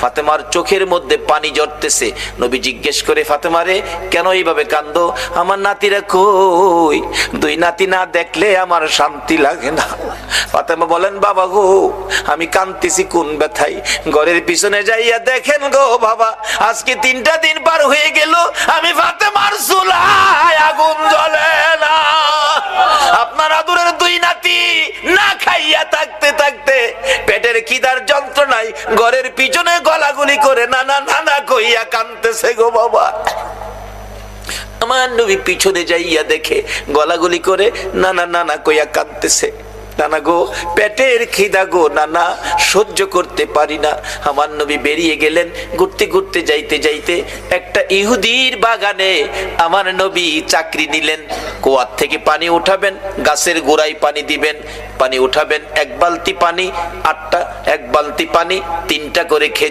ফাতেমার চোখের মধ্যে পানি ঝরতেছে। নবী জিজ্ঞেস করে, ফাতেমা রে, কেন এইভাবে কান্দো? আমার নাতিরা কই? দুই নাতি না দেখলে আমার শান্তি লাগে না। ফাতেমা বলেন, বাবা গো, আমি কাঁদতেছি কোন ব্যথায়? ঘরের পিছনে যাইয়া দেখেন গো বাবা, আজকে 3টা দিন পার হয়ে গেল, আমি ফাতেমার চুলায় আগুন জ্বলে না। আপনার আদরের দুই নাতি না খাইয়া থাকতে থাকতে পেটের খিদার যন্ত্রণায় ঘরের পিছনে গলাগুলি করে নানা নানা কইয়া কাঁদতেছে গো বাবা। আমার নবী পিছনে যাইয়া দেখে গলাগুলি করে নানা নানা কইয়া কাঁদতেছে। নানা গো, পেটের খিদা গো নানা, সহ্য করতে পারি না। আমার নবী বেরিয়ে গেলেন। ঘুরতে ঘুরতে যাইতে যাইতে একটা ইহুদির বাগানে আমার নবী চাকরি নিলেন। কুয়ার থেকে পানি উঠাবেন, গাছের গোড়ায় পানি দিবেন, পানি উঠাবেন, 1 বালতি পানি 8টা, 1 বালতি পানি 3টা করে খেজুর।